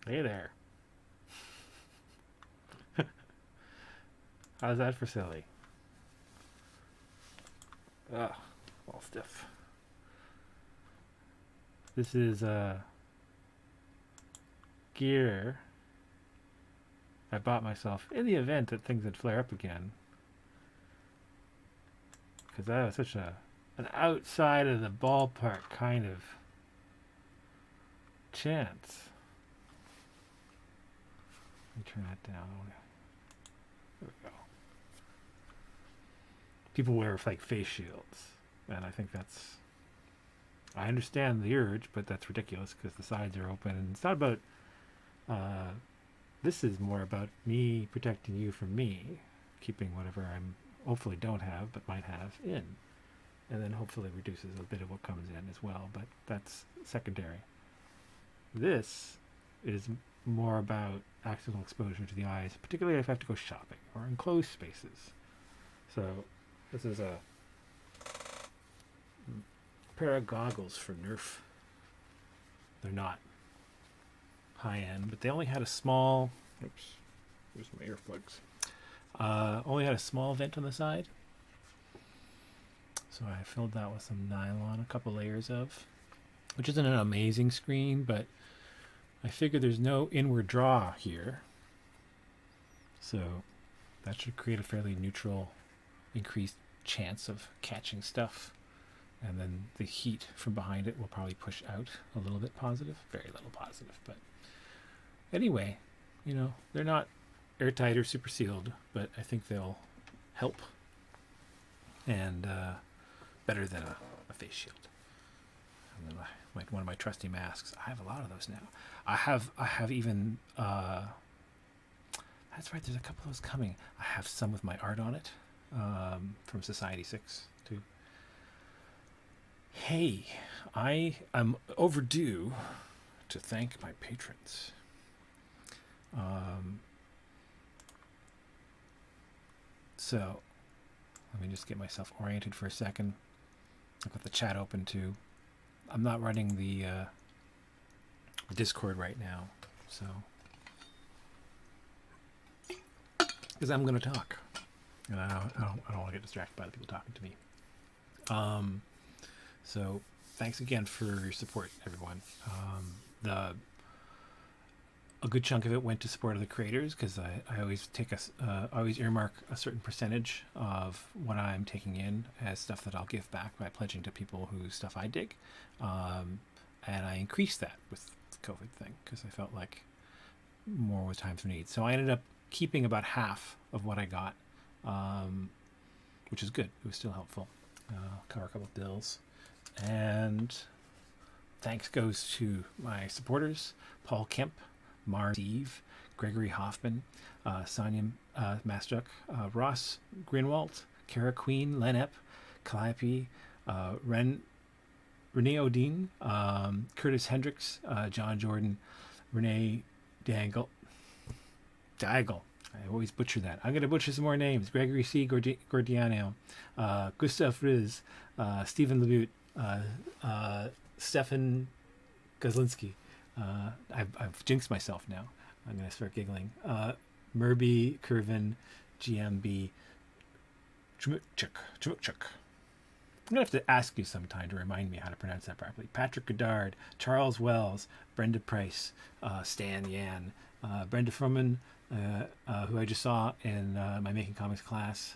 Hey there. How's that for silly? Ugh, all stiff. This is gear I bought myself in the event that things would flare up again. Because that was such an outside of the ballpark kind of chance. Let me turn that down. There we go. People wear like face shields, and I think that's. I understand the urge, but that's ridiculous because the sides are open, and it's not about. This is more about me protecting you from me, keeping whatever I'm hopefully don't have but might have in, and then hopefully reduces a bit of what comes in as well. But that's secondary. This is more about accidental exposure to the eyes, particularly if I have to go shopping or in closed spaces. So this is a pair of goggles for Nerf. They're not high end, but they only had a small. Oops, here's my earplugs. Only had a small vent on the side, so I filled that with some nylon, a couple layers of, which isn't an amazing screen, but I figure there's no inward draw here, so that should create a fairly neutral, increased chance of catching stuff. And then the heat from behind it will probably push out a little bit positive. Very little positive, but anyway, you know, they're not airtight or super sealed, but I think they'll help. And better than a face shield. And then one of my trusty masks. I have a lot of those now. I have even that's right, there's a couple of those coming. I have some with my art on it. From Society 6 too. Hey, I am overdue to thank my patrons. So, let me just get myself oriented for a second. I've got the chat open too. I'm not running the Discord right now, so because I'm going to talk, and I don't want to get distracted by the people talking to me. So thanks again for your support, everyone. A good chunk of it went to support of the creators because I always take always earmark a certain percentage of what I'm taking in as stuff that I'll give back by pledging to people whose stuff I dig, and I increased that with the COVID thing because I felt like more was time for need. So I ended up keeping about half of what I got, which is good. It was still helpful. Cover a couple of bills. And thanks goes to my supporters, Paul Kemp, Mars Eve, Gregory Hoffman, Sonja Matschuck, Ross Greenawalt, Kara Queen, Lenep, Calliope, Renee Ondine, Curtis Hendricks, John Jordan, Renee Daigle. I always butcher that. I'm going to butcher some more names. Gregory C. Giordano, Gustavo Ruiz, Stephan Labute, Stephan Goslinski. I've jinxed myself now. I'm going to start giggling. Mabry, Cervin, GMB, Chomichuk. I'm going to have to ask you sometime to remind me how to pronounce that properly. Patrick Goddard, Charles Wells, Brenda Price, Stan Yan, Brenda Fuhrman, who I just saw in my Making Comics class.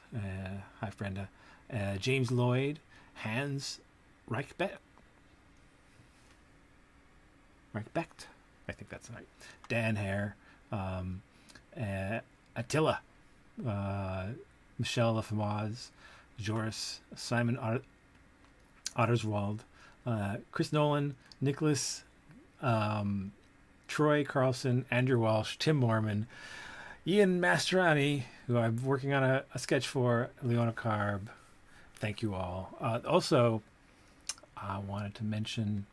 Hi, Brenda. James Lloyd, Hans Reichbecht. I think that's right. Dan Hare, ATTILA, Michèle Laframboise, Joris, Simon Otterswald, Chris Nolan, Nicholas, Troy Carlson, Andrew Walsh, Tim Mormon, Ian Masterani, who I'm working on a sketch for, Leona Carb. Thank you all. Also, I wanted to mention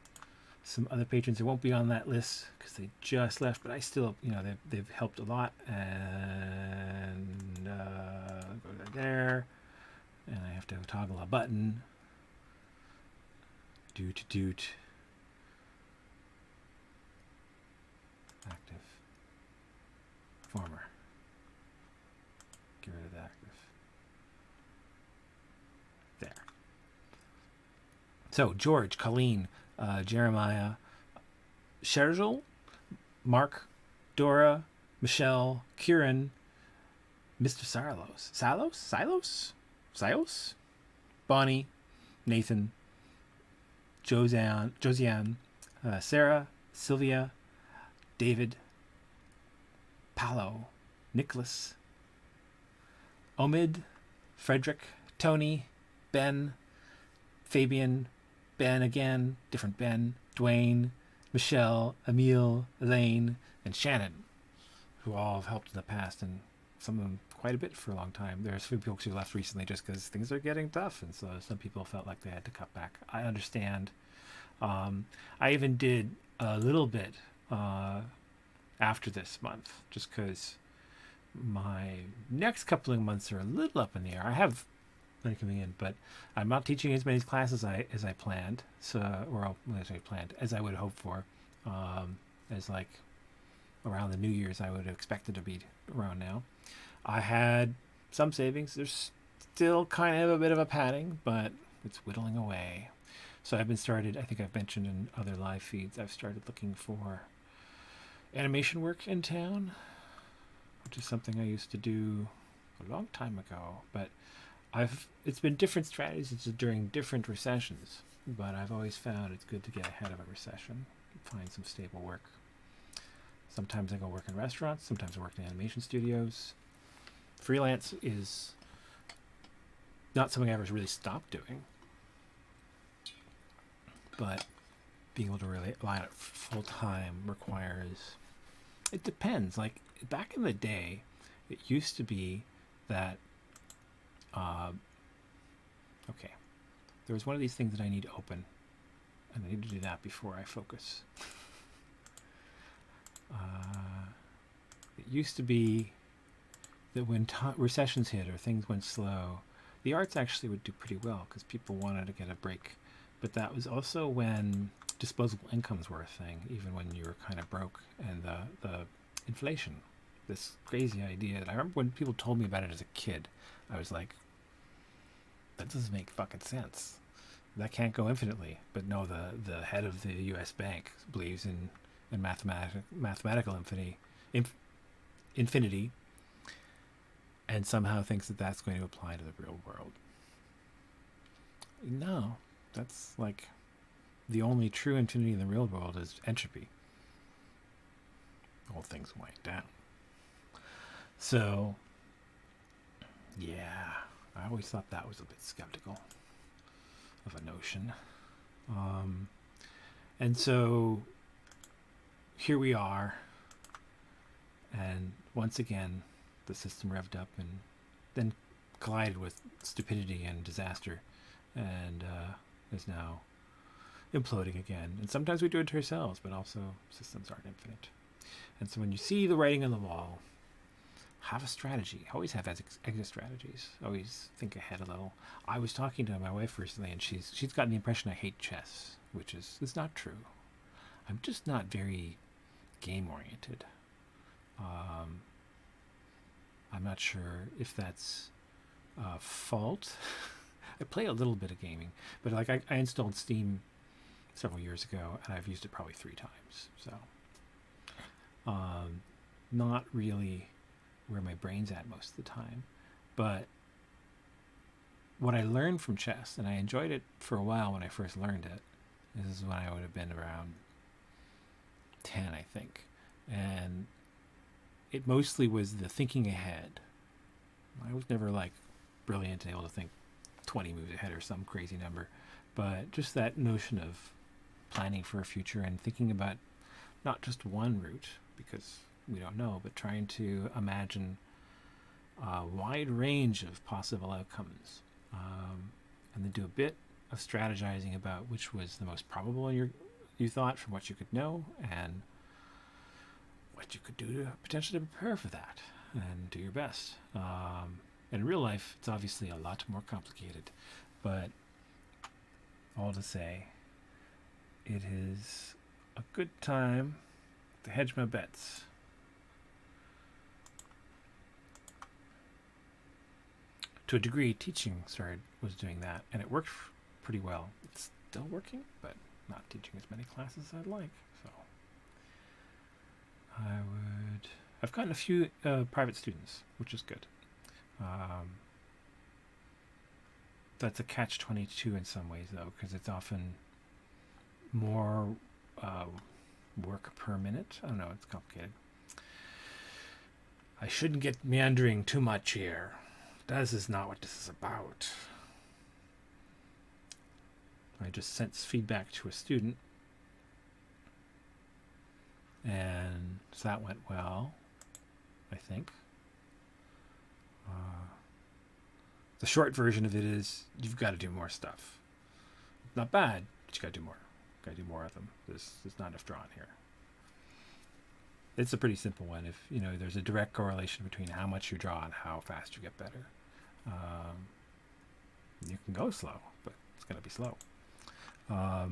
some other patrons who won't be on that list because they just left, but I still, they've helped a lot. And go there, and I have to toggle a button. Doot. Active. So George, Colleen, Jeremiah, Shergel, Mark, Dora, Michèle, Kieran, Mr. Silos, Bonnie, Nathan, Josiane, Sarah, Sylvia, David, Paolo, Nicholas, Omid, Frederick, Tony, Ben, Fabian, Ben again, different Ben, Dwayne, Michèle, Emile, Elaine, and Shannon, who all have helped in the past, and some of them quite a bit for a long time. There's a few folks who left recently just because things are getting tough, and so some people felt like they had to cut back. I understand. I even did a little bit after this month, just because my next couple of months are a little up in the air. I have money coming in, but I'm not teaching as many classes as I planned, as I would hope for. As like around the New Year's, I would have expected to be around now. I had some savings. There's still kind of a bit of a padding, but it's whittling away. So I think I've mentioned in other live feeds, I've started looking for animation work in town, which is something I used to do a long time ago, but it's been different strategies during different recessions, but I've always found it's good to get ahead of a recession, find some stable work. Sometimes I go work in restaurants, sometimes I work in animation studios. Freelance is not something I ever really stopped doing, but being able to really rely on it full time requires, it depends. Like back in the day, it used to be that, okay, there was one of these things that I need to open, and I need to do that before I focus. It used to be that when recessions hit or things went slow, the arts actually would do pretty well because people wanted to get a break. But that was also when disposable incomes were a thing, even when you were kind of broke, and the inflation, this crazy idea. And I remember when people told me about it as a kid, I was like, that doesn't make fucking sense. That can't go infinitely. But no, the head of the U.S. Bank believes in mathematical infinity, and somehow thinks that that's going to apply to the real world. No, that's like the only true infinity in the real world is entropy. All things wind down. So, yeah, I always thought that was a bit skeptical of a notion. And so here we are, and once again the system revved up and then collided with stupidity and disaster, and is now imploding again. And sometimes we do it to ourselves, but also systems aren't infinite. And so when you see the writing on the wall, have a strategy. Always have exit strategies. Always think ahead a little. I was talking to my wife recently, and she's gotten the impression I hate chess, which is not true. I'm just not very game oriented. I'm not sure if that's a fault. I play a little bit of gaming, but like I installed Steam several years ago, and I've used it probably 3 times. So, not really where my brain's at most of the time. But what I learned from chess, and I enjoyed it for a while when I first learned it, this is when I would have been around 10, I think. And it mostly was the thinking ahead. I was never like brilliant and able to think 20 moves ahead or some crazy number, but just that notion of planning for a future and thinking about not just one route, because we don't know, but trying to imagine a wide range of possible outcomes, and then do a bit of strategizing about which was the most probable you thought from what you could know, and what you could do to potentially prepare for that and do your best. In real life, it's obviously a lot more complicated, but all to say, it is a good time to hedge my bets. To a degree, teaching was doing that, and it worked pretty well. It's still working, but not teaching as many classes as I'd like. So I've gotten a few private students, which is good. That's a catch-22 in some ways, though, because it's often more work per minute. I don't know, it's complicated. I shouldn't get meandering too much here. This is not what this is about. I just sent feedback to a student, and so that went well, I think. The short version of it is you've got to do more stuff. Not bad, but you got to do more. Got to do more of them. There's not enough drawn here. It's a pretty simple one. If there's a direct correlation between how much you draw and how fast you get better. You can go slow, but it's going to be slow. All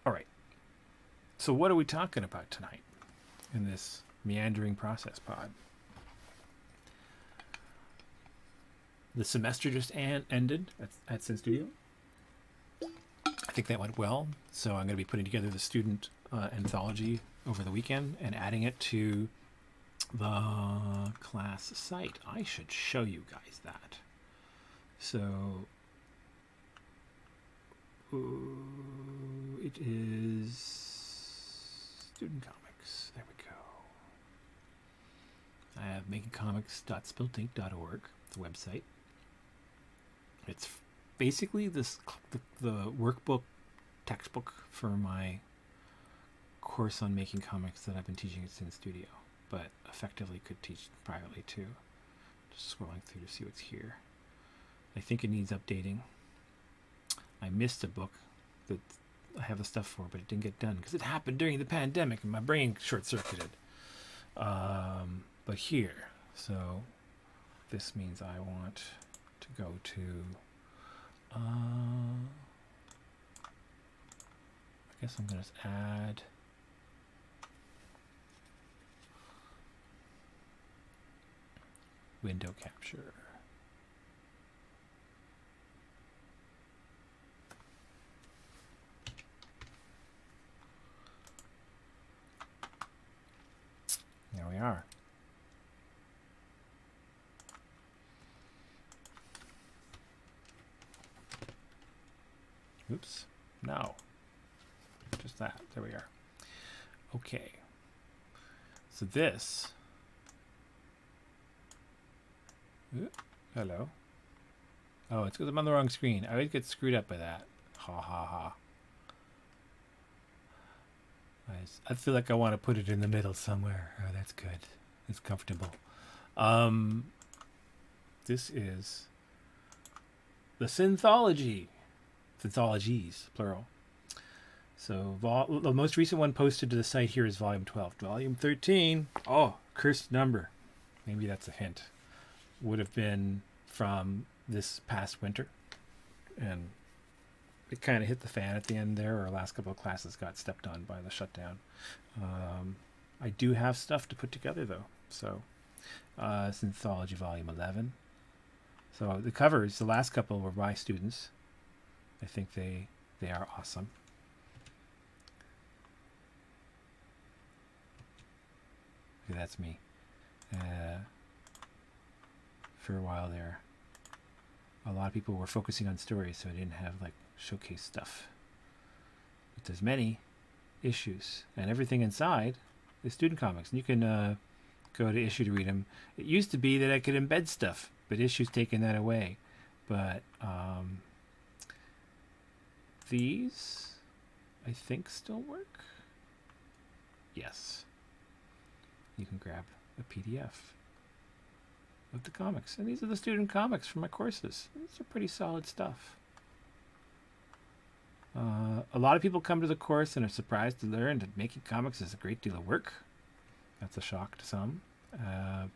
right. So what are we talking about tonight in this meandering process pod? The semester just ended at Sin Studio. I think that went well. So I'm going to be putting together the student anthology over the weekend and adding it to the class site. I should show you guys that. So it is student comics. There we go. I have makingcomics.spiltink.org, the website. It's basically the workbook textbook for my course on making comics that I've been teaching at Sin Studio, but effectively could teach privately too. Just scrolling through to see what's here. I think it needs updating. I missed a book that I have the stuff for, but it didn't get done because it happened during the pandemic and my brain short-circuited. But here, so this means I want to go to I guess I'm going to add window capture. There we are. Oops. No. Just that. There we are. Okay. So this. Ooh, hello. Oh, it's because I'm on the wrong screen. I always get screwed up by that. Ha ha ha. I feel like I want to put it in the middle somewhere. Oh, that's good. It's comfortable. This is the Synthology. Synthologies, plural. So the most recent one posted to the site here is volume 12. Volume 13, oh, cursed number. Maybe that's a hint. Would have been from this past winter. And it kind of hit the fan at the end there. Our last couple of classes got stepped on by the shutdown. I do have stuff to put together, though. So, Synthology Volume 11. So the covers, the last couple were by students. I think they are awesome. Okay, that's me. For a while there, a lot of people were focusing on stories, so I didn't have like showcase stuff. But there's many issues, and everything inside is student comics. And you can go to issue to read them. It used to be that I could embed stuff, but issue's taken that away. But these, I think, still work. Yes. You can grab a PDF of the comics. And these are the student comics for my courses. These are pretty solid stuff. A lot of people come to the course and are surprised to learn that making comics is a great deal of work. That's a shock to some.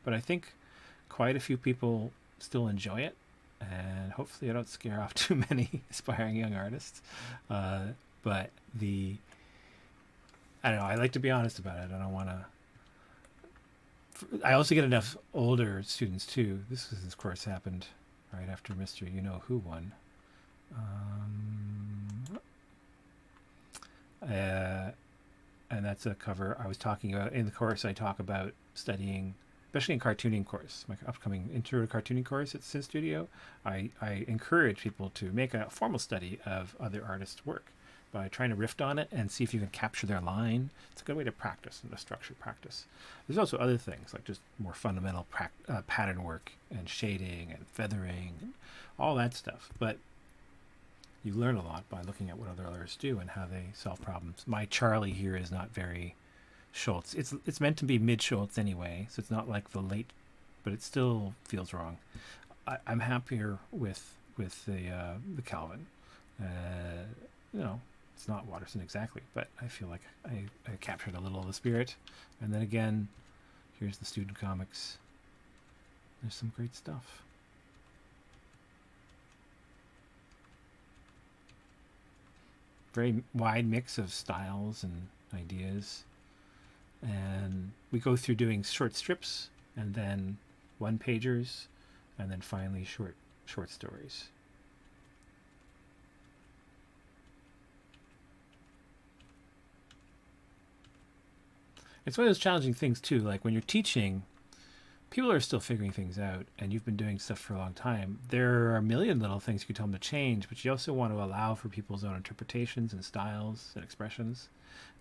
But I think quite a few people still enjoy it. And hopefully I don't scare off too many aspiring young artists. But I don't know, I like to be honest about it. I don't want to... I also get enough older students too. This course happened right after Mr. You Know Who won. And that's a cover I was talking about in the course. I talk about studying, especially in cartooning course, my upcoming intro to cartooning course at Sin Studio. I encourage people to make a formal study of other artists' work by trying to riff on it and see if you can capture their line. It's a good way to practice and to structure practice. There's also other things like just more fundamental pattern work and shading and feathering and all that stuff. But you learn a lot by looking at what other artists do and how they solve problems. My Charlie here is not very Schultz. It's meant to be mid Schultz anyway, so it's not like the late, but it still feels wrong. I'm happier with the Calvin. You know, it's not Watterson exactly, but I feel like I captured a little of the spirit. And then again, here's the student comics. There's some great stuff. Very wide mix of styles and ideas. And we go through doing short strips and then one pagers and then finally short stories. It's one of those challenging things too, like when you're teaching, people are still figuring things out and you've been doing stuff for a long time. There are a million little things you can tell them to change, but you also want to allow for people's own interpretations and styles and expressions.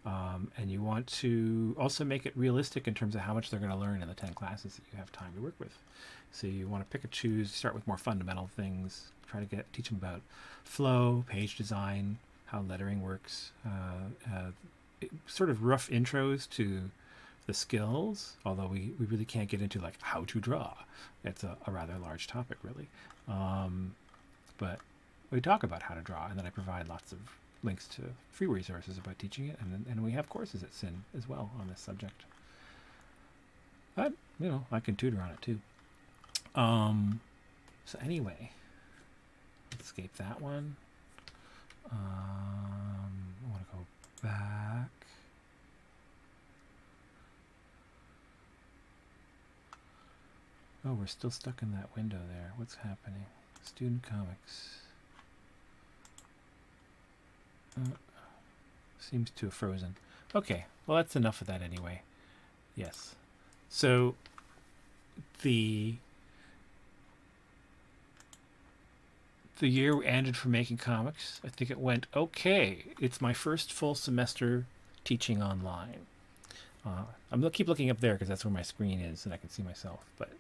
And you want to also make it realistic in terms of how much they're going to learn in the 10 classes that you have time to work with. So you want to pick and choose, start with more fundamental things, try to teach them about flow, page design, how lettering works, sort of rough intros to the skills, although we really can't get into like how to draw. It's a rather large topic, really. But we talk about how to draw, and then I provide lots of links to free resources about teaching it, and we have courses at SIN as well on this subject. But, you know, I can tutor on it too. So anyway, let's escape that one. I want to go back. Oh, we're still stuck in that window there. What's happening? Student comics. Seems to have frozen. Okay, well that's enough of that anyway. Yes. So the year ended for making comics. I think it went okay. It's my first full semester teaching online. I'm gonna keep looking up there because that's where my screen is and I can see myself, but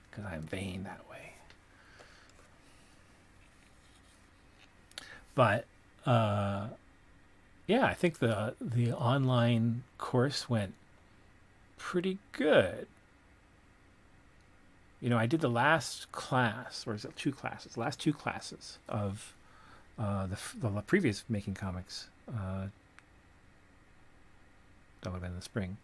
because I'm vain that way. But yeah, I think the online course went pretty good. You know, I did the last class, or is it two classes? Last two classes of the previous Making Comics. That would have been in the spring.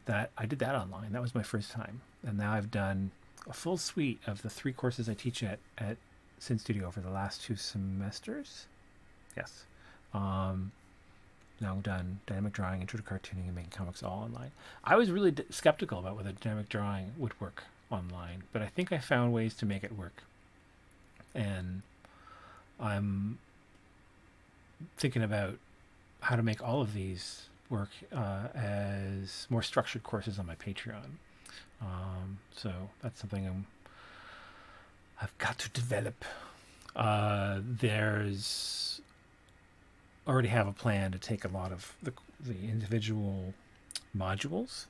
That I did that online. That was my first time, and now I've done a full suite of the 3 courses I teach at Sin Studio for the last 2 semesters. Yes. Now I've done dynamic drawing, intro to cartooning, and making comics all online. I was really skeptical about whether dynamic drawing would work online, but I think I found ways to make it work. And I'm thinking about how to make all of these work as more structured courses on my Patreon. So that's something I've got to develop. There's already have a plan to take a lot of the individual modules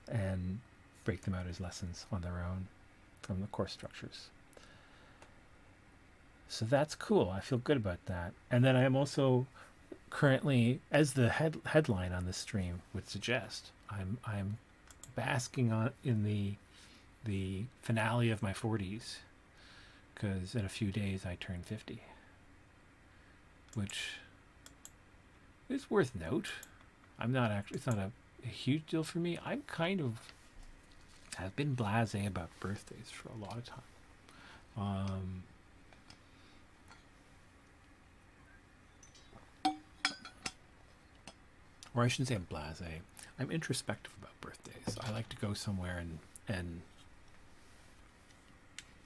and break them out as lessons on their own from the course structures. So that's cool. I feel good about that. And then I am also currently, as the headline on this stream would suggest, I'm basking in the finale of my 40s, because in a few days I turn 50, which is worth note. It's not a huge deal for me. I'm kind of have been blasé about birthdays for a lot of time. Or I shouldn't say I'm blasé. I'm introspective about birthdays. I like to go somewhere and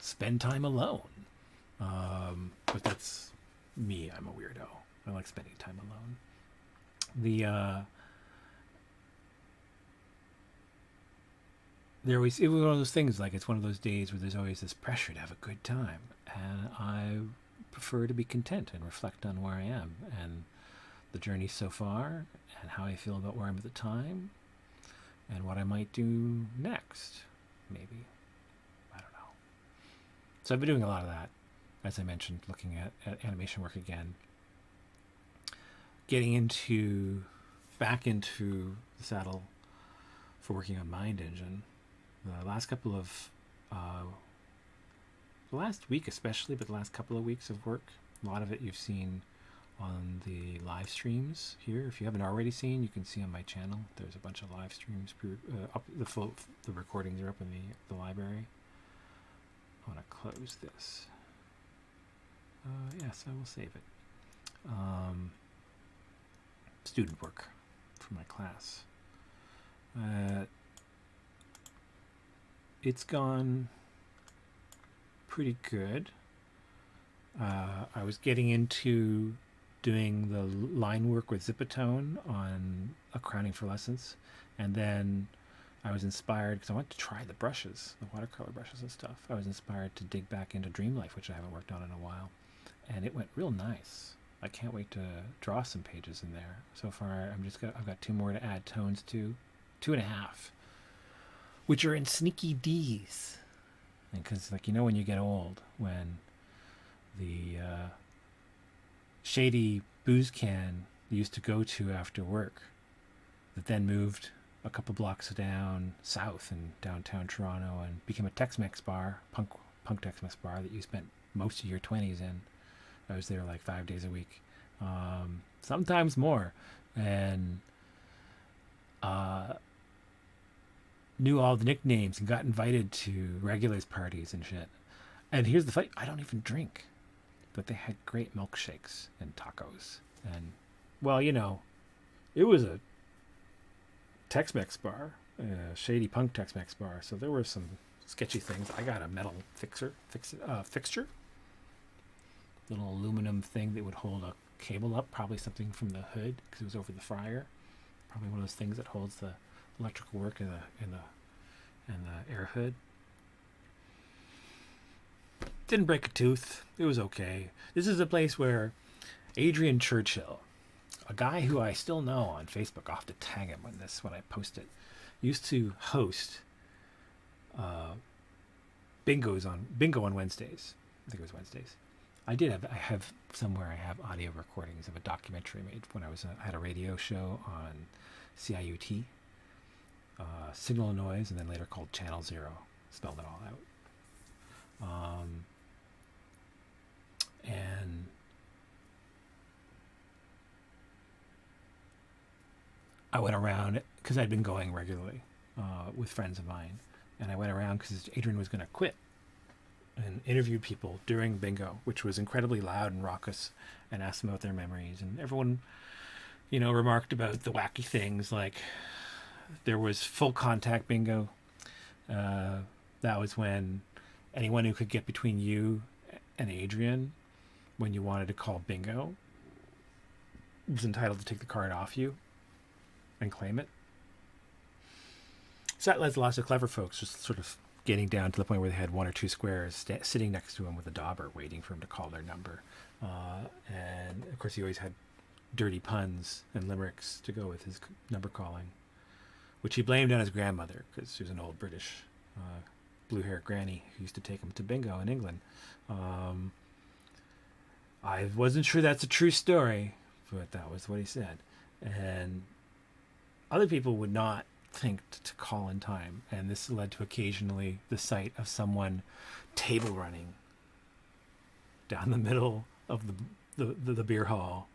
spend time alone. But that's me, I'm a weirdo. I like spending time alone. It was one of those things, like it's one of those days where there's always this pressure to have a good time, and I prefer to be content and reflect on where I am and the journey so far and how I feel about where I'm at the time and what I might do next, maybe. I don't know. So I've been doing a lot of that, as I mentioned, looking at animation work again, getting back into the saddle for working on Mind Engine. The last couple of, the last week especially, but the last couple of weeks of work, a lot of it you've seen on the live streams here. If you haven't already seen, you can see on my channel. There's a bunch of live streams. Up the recordings are up in the library. I want to close this. Yes, I will save it. Student work for my class. It's gone pretty good. I was getting into doing the line work with Zipatone on A Crowning for Lessons, and then I was inspired because I wanted to try the brushes, the watercolor brushes and stuff. I was inspired to dig back into Dream Life, which I haven't worked on in a while, and it went real nice. I can't wait to draw some pages in there. So far, I've got 2 more to add tones to, 2.5, which are in sneaky D's. And because, like, when you get old, when the shady booze can you used to go to after work, that then moved a couple blocks down south in downtown Toronto and became a Tex-Mex bar, punk Tex-Mex bar that you spent most of your 20s in. I was there like 5 days a week, sometimes more, and knew all the nicknames and got invited to regulars parties and shit. And here's the fight: I don't even drink, but they had great milkshakes and tacos. And well, it was a Tex-Mex bar, a shady punk Tex-Mex bar, so there were some sketchy things. I got a metal fixture, little aluminum thing that would hold a cable up, probably something from the hood because it was over the fryer. Probably one of those things that holds the electrical work in the air hood. Didn't break a tooth. It was okay. This is a place where Adrian Churchill, a guy who I still know on Facebook, I'll have to tag him when I post it, used to host bingo on Wednesdays. I think it was Wednesdays. I have somewhere I have audio recordings of a documentary made when I had a radio show on CIUT, Signal and Noise, and then later called Channel Zero. Spelled it all out. And I went around because I'd been going regularly with friends of mine, and I went around because Adrian was going to quit, and interviewed people during bingo, which was incredibly loud and raucous, and asked them about their memories. And everyone, remarked about the wacky things, like there was full contact bingo. That was when anyone who could get between you and Adrian when you wanted to call bingo was entitled to take the card off you and claim it. So that led to lots of clever folks just sort of getting down to the point where they had 1 or 2 squares sitting next to him with a dauber waiting for him to call their number. And of course he always had dirty puns and limericks to go with his number calling, which he blamed on his grandmother because she was an old British blue-haired granny who used to take him to bingo in England. I wasn't sure that's a true story, but that was what he said. And other people would not think to call in time, and this led to occasionally the sight of someone table running down the middle of the beer hall,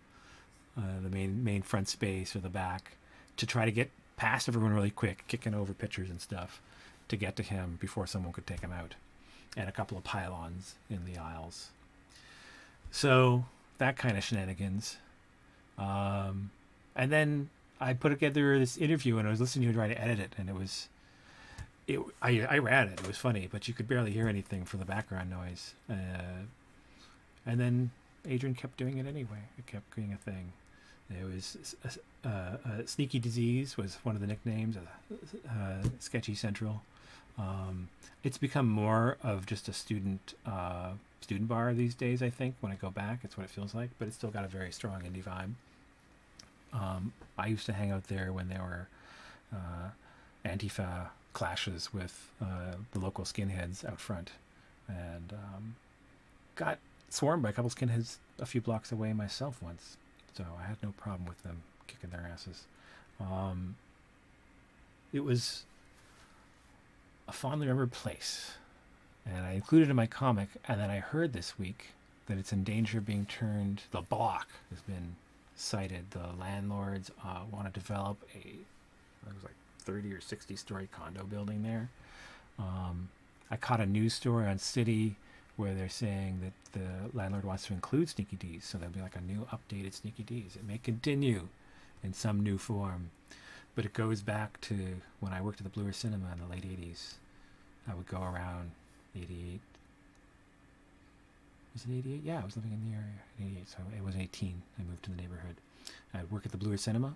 the main front space or the back, to try to get past everyone really quick, kicking over pitchers and stuff to get to him before someone could take him out, and a couple of pylons in the aisles. So that kind of shenanigans. And then I put together this interview, and I was listening to it, trying to edit it, and I ran it. It was funny, but you could barely hear anything for the background noise. And then Adrian kept doing it anyway. It kept being a thing. There was Sneaky Disease was one of the nicknames. Sketchy Central. It's become more of just a student bar these days. I think when I go back, it's what it feels like. But it's still got a very strong indie vibe. I used to hang out there when there were Antifa clashes with the local skinheads out front, and got swarmed by a couple skinheads a few blocks away myself once. So I had no problem with them kicking their asses. It was a fondly remembered place, and I included it in my comic, and then I heard this week that it's in danger of being turned, the block has been cited. The landlords want to develop it was like 30 or 60 story condo building there. I caught a news story on City where they're saying that the landlord wants to include Sneaky D's, so there'll be like a new updated Sneaky D's. It may continue in some new form, but it goes back to when I worked at the Bluer Cinema in the late 80s. I would go around 88. Was it 88? Yeah, I was living in the area in 88, so it was 18. I moved to the neighborhood. I'd work at the Bluer Cinema,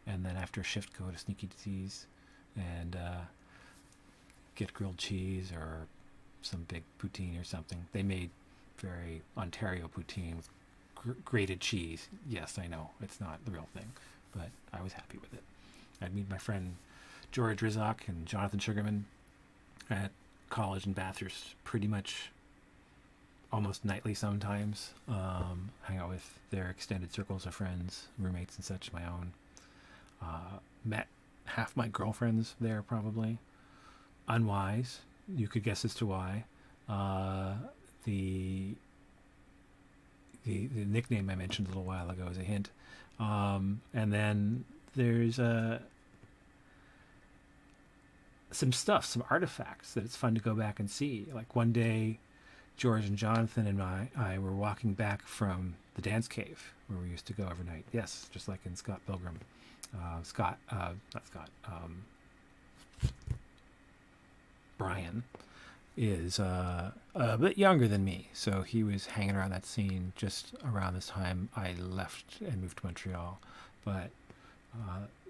and then after a shift go to Sneaky D's and get grilled cheese or some big poutine or something. They made very Ontario poutine with grated cheese. Yes, I know, it's not the real thing, but I was happy with it. I'd meet my friend George Rizak and Jonathan Sugarman at college in Bathurst pretty much almost nightly sometimes. Hang out with their extended circles of friends, roommates and such, my own. Met half my girlfriends there probably. Unwise. You could guess as to why. The nickname I mentioned a little while ago is a hint. And then there's some stuff, some artifacts that it's fun to go back and see. Like one day, George and Jonathan and I were walking back from the dance cave where we used to go every night. Yes, just like in Scott Pilgrim. Brian is a bit younger than me, so he was hanging around that scene just around this time I left and moved to Montreal. But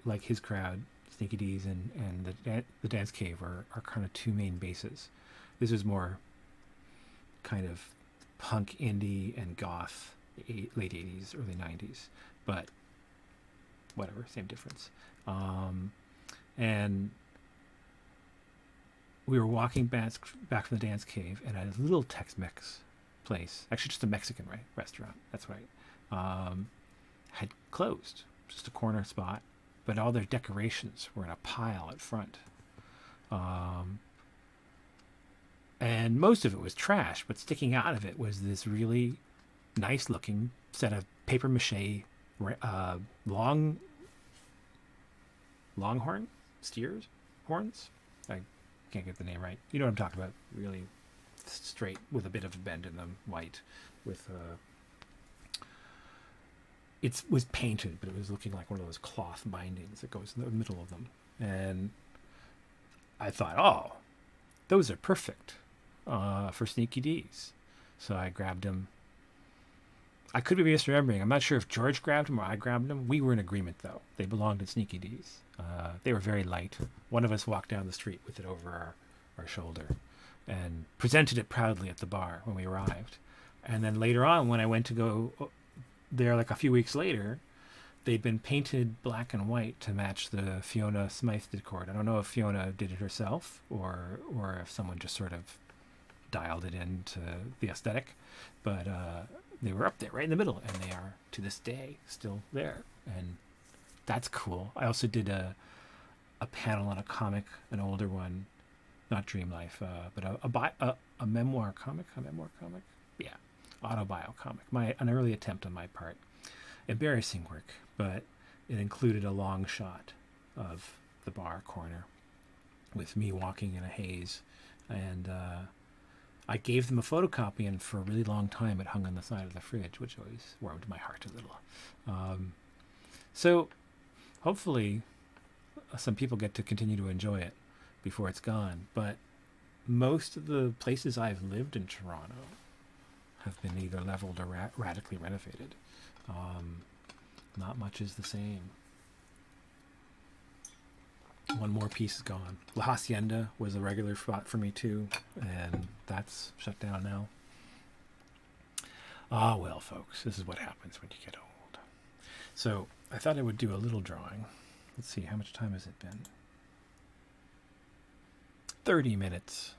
like his crowd, Sneaky D's and the Dance Cave are kind of two main bases. This is more kind of punk, indie, and goth, late 80s, early 90s, but whatever, same difference. And we were walking back from the Dance Cave, and a little Tex-Mex place, actually just a Mexican restaurant, that's right, had closed, just a corner spot, but all their decorations were in a pile out front. And most of it was trash, but sticking out of it was this really nice looking set of paper mache longhorn steers horns. I can't get the name right. You know what I'm talking about. Really straight with a bit of a bend in them, white with it was painted, but it was looking like one of those cloth bindings that goes in the middle of them. And I thought, oh, those are perfect for Sneaky D's. So I grabbed them. I could be misremembering. I'm not sure if George grabbed them or I grabbed them. We were in agreement, though. They belonged to Sneaky D's. They were very light. One of us walked down the street with it over our shoulder and presented it proudly at the bar when we arrived. And then later on, when I went to go there like a few weeks later, they'd been painted black and white to match the Fiona Smythe decor. I don't know if Fiona did it herself or if someone just sort of dialed it into the aesthetic, but they were up there right in the middle, and they are to this day still there, and that's cool. I also did a panel on a comic, an older one, not Dream Life, but a memoir comic, yeah, autobio comic, an early attempt on my part. Embarrassing work, but it included a long shot of the bar corner with me walking in a haze, and I gave them a photocopy, and for a really long time it hung on the side of the fridge, which always warmed my heart a little. So hopefully some people get to continue to enjoy it before it's gone, but most of the places I've lived in Toronto have been either leveled or radically renovated. Not much is the same. One more piece is gone. La Hacienda was a regular spot for me too, and that's shut down now. Ah, well, folks, this is what happens when you get old. So I thought I would do a little drawing. Let's see, how much time has it been? 30 minutes.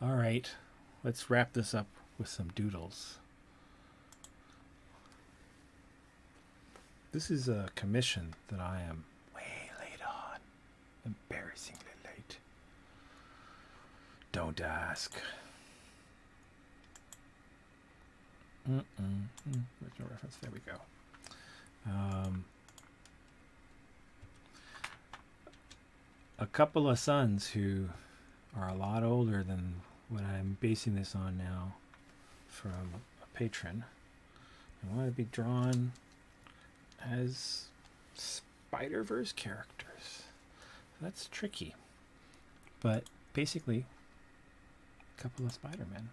All right, let's wrap this up with some doodles. This is a commission that I am way late on. Embarrassingly late. Don't ask. There's no reference. There we go. A couple of sons who are a lot older than what I'm basing this on now from a patron. I want to be drawn as Spider-Verse characters. That's tricky. But basically, a couple of Spider-Men.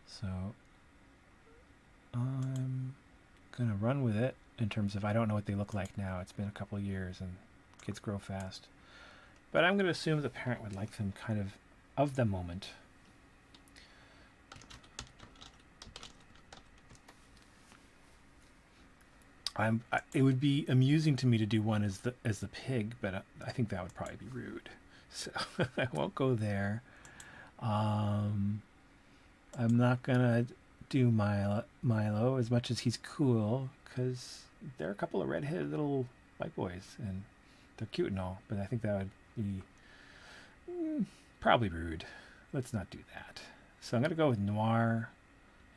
So I'm going to run with it in terms of I don't know what they look like now. It's been a couple of years and kids grow fast. But I'm going to assume the parent would like them kind of the moment. It would be amusing to me to do one as the pig, but I think that would probably be rude. So I won't go there. I'm not gonna do Milo as much as he's cool, because they're a couple of red-headed little white boys, and they're cute and all, but I think that would be probably rude. Let's not do that. So I'm gonna go with Noir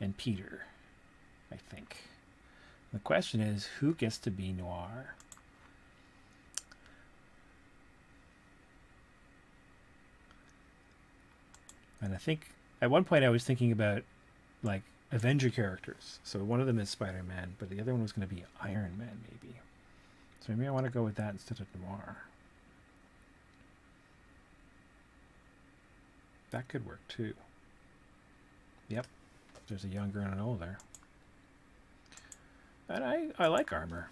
and Peter, I think. The question is, who gets to be Noir? And I think at one point I was thinking about like Avenger characters. So one of them is Spider-Man, but the other one was going to be Iron Man maybe. So maybe I want to go with that instead of Noir. That could work too. Yep. There's a younger and an older. And I like armor.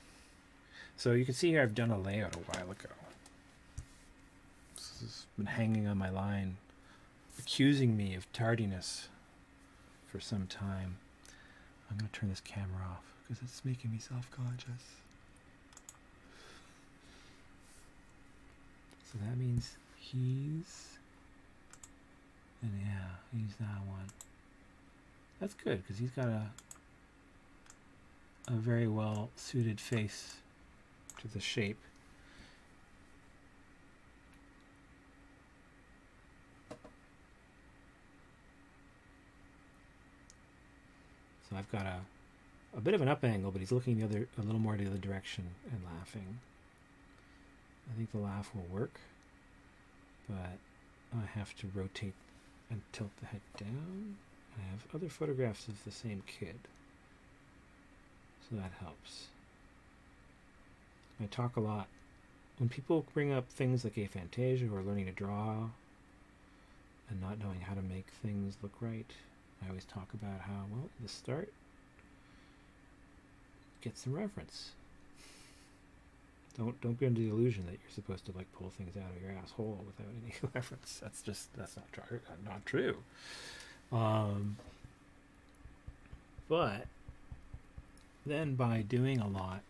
So you can see here I've done a layout a while ago. This has been hanging on my line, accusing me of tardiness for some time. I'm going to turn this camera off because it's making me self-conscious. So that means he's... And yeah, he's that one. That's good because he's got a very well suited face to the shape. So I've got a bit of an up angle, but he's looking a little more the other direction and laughing. I think the laugh will work, but I have to rotate and tilt the head down. I have other photographs of the same kid, so that helps. I talk a lot. When people bring up things like aphantasia or learning to draw and not knowing how to make things look right, I always talk about how, well, the start, get some reference. Don't be under the illusion that you're supposed to like pull things out of your asshole without any reference. That's not true. But then by doing a lot,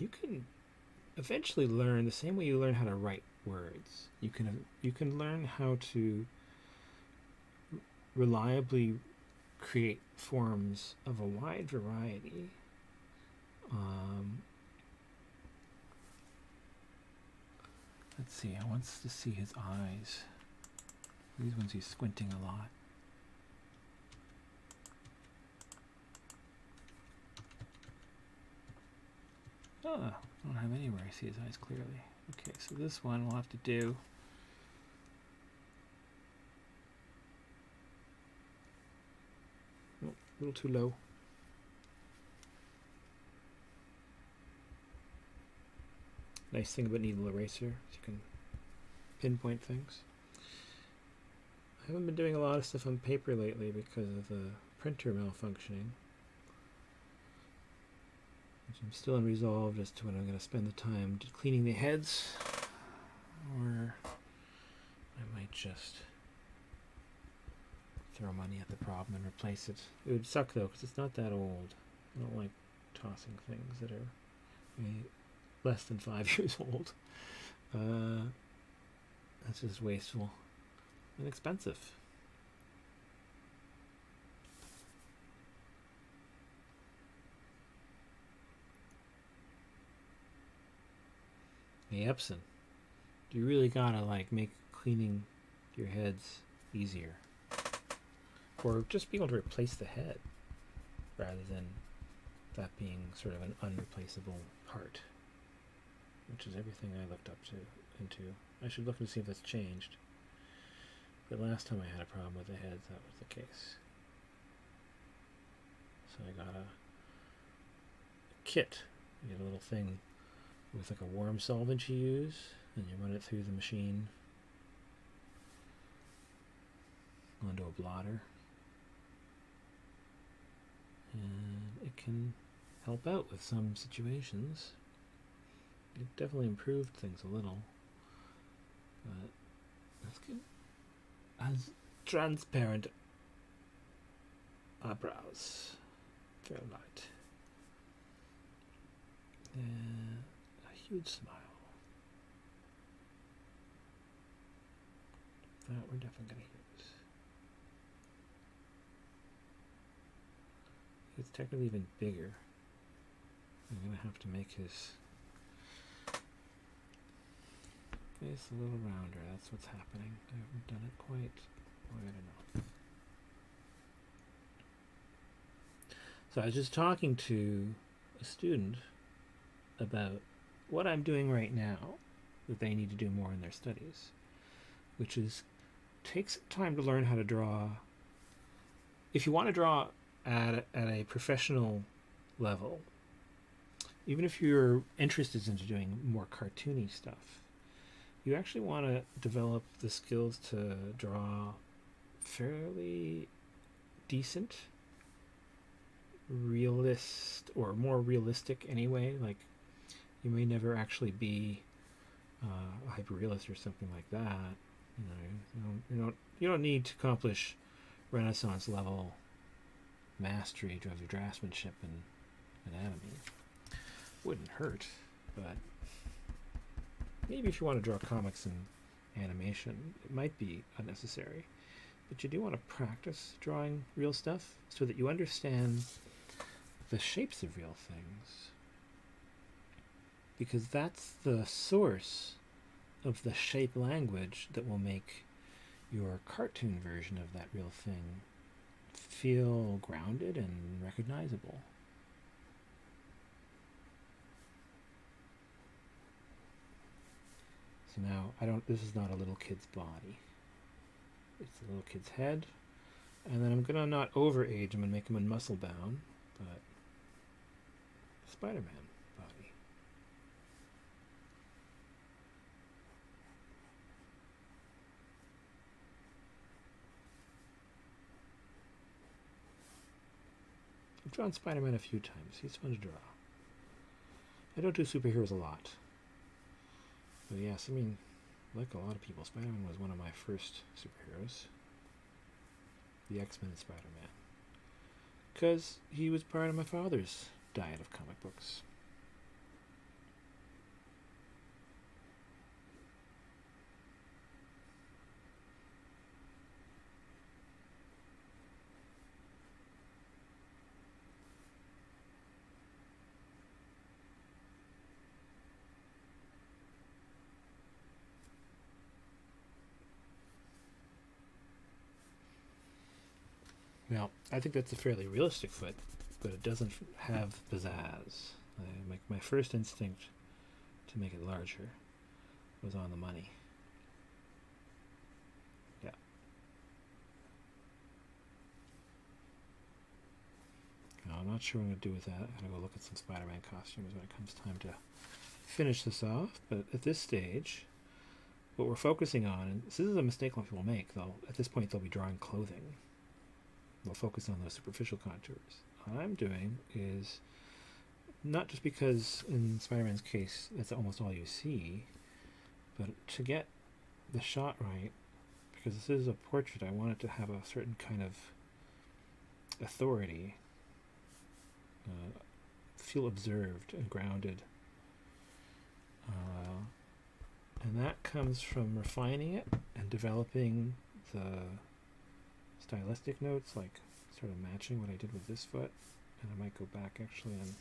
you can eventually learn the same way you learn how to write words. You can learn how to reliably create forms of a wide variety. Let's see, I want to see his eyes. These ones he's squinting a lot. Oh, I don't have anywhere I see his eyes clearly. Okay, so this one we'll have to do. Oh, a little too low. Nice thing about needle eraser is you can pinpoint things. I haven't been doing a lot of stuff on paper lately because of the printer malfunctioning, which I'm still unresolved as to when I'm going to spend the time cleaning the heads, or I might just throw money at the problem and replace it. It would suck though, because it's not that old. I don't like tossing things that are less than 5 years old. That's just wasteful and expensive. Hey Epson, you really gotta like make cleaning your heads easier, or just be able to replace the head rather than that being sort of an unreplaceable part, which is everything I looked up into. I should look and see if that's changed. But last time I had a problem with the heads, that was the case. So I got a kit. You get a little thing with like a warm solvent you use, and you run it through the machine onto a blotter, and it can help out with some situations. It definitely improved things a little, but that's good. As transparent eyebrows, very light, and a huge smile. That we're definitely going to use. It's technically even bigger. I'm going to have to make his face a little rounder. That's what's happening. I haven't done it quite enough. So I was just talking to a student about what I'm doing right now that they need to do more in their studies, which is takes time to learn how to draw. If you want to draw at a professional level, even if you're interested into doing more cartoony stuff, you actually want to develop the skills to draw fairly decent, or more realistic anyway. Like, you may never actually be a hyperrealist or something like that. You don't need to accomplish Renaissance level mastery of your draftsmanship and anatomy. Wouldn't hurt, but maybe if you want to draw comics and animation, it might be unnecessary. But you do want to practice drawing real stuff so that you understand the shapes of real things, because that's the source of the shape language that will make your cartoon version of that real thing feel grounded and recognizable. So now, this is not a little kid's body. It's a little kid's head. And then I'm going to not overage him and make him muscle bound, but Spider-Man body. I've drawn Spider-Man a few times. He's fun to draw. I don't do superheroes a lot. But yes, I mean, like a lot of people, Spider-Man was one of my first superheroes. The X-Men and Spider-Man. Because he was part of my father's diet of comic books. Now, I think that's a fairly realistic foot, but it doesn't have pizzazz. My first instinct to make it larger was on the money. Yeah. Now, I'm not sure what I'm going to do with that. I'm going to go look at some Spider-Man costumes when it comes time to finish this off. But at this stage, what we're focusing on, and this is a mistake a lot of people make, though, at this point they'll be drawing clothing. we'll focus on those superficial contours. What I'm doing is, not just because in Spider-Man's case that's almost all you see, but to get the shot right, because this is a portrait, I want it to have a certain kind of authority, feel observed and grounded. And that comes from refining it and developing the stylistic notes, like sort of matching what I did with this foot. And I might go back actually and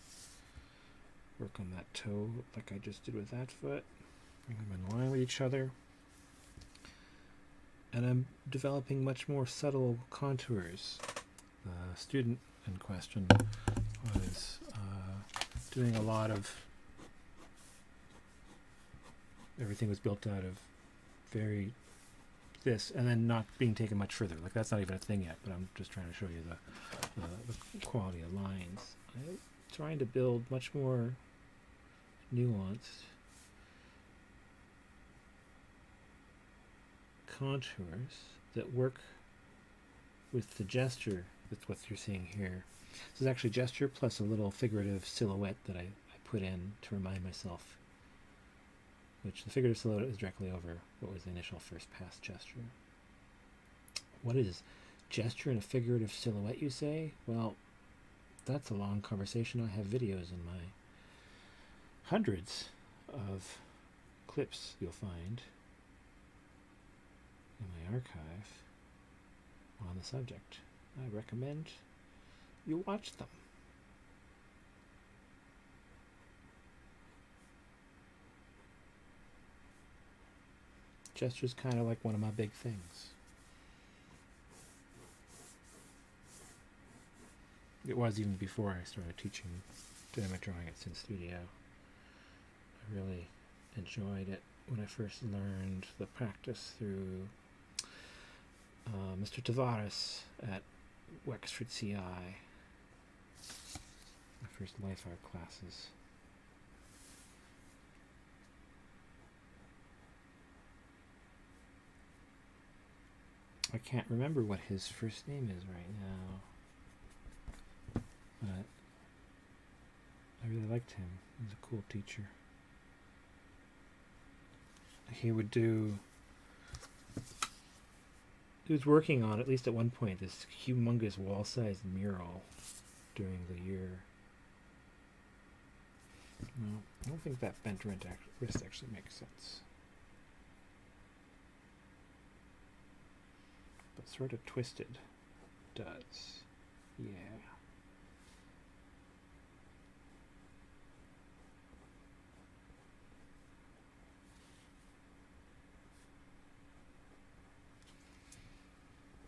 work on that toe like I just did with that foot. Bring them in line with each other. And I'm developing much more subtle contours. The student in question was doing a lot of, everything was built out of very this, and then not being taken much further. Like that's not even a thing yet, but I'm just trying to show you the quality of lines. I'm trying to build much more nuanced contours that work with the gesture. That's what you're seeing here. This is actually gesture plus a little figurative silhouette that I put in to remind myself, which the figurative silhouette is directly over what was the initial first pass gesture. What is gesture and a figurative silhouette, you say? Well, that's a long conversation. I have videos in my hundreds of clips you'll find in my archive on the subject. I recommend you watch them. Gesture's kind of like one of my big things. It was even before I started teaching dynamic drawing at Sin Studio. I really enjoyed it when I first learned the practice through Mr. Tavares at Wexford CI. My first life art classes. I can't remember what his first name is right now, but I really liked him. He was a cool teacher. He was working on, at least at one point, this humongous wall-sized mural during the year. No, I don't think that bent wrist actually makes sense. But sort of twisted does. Yeah.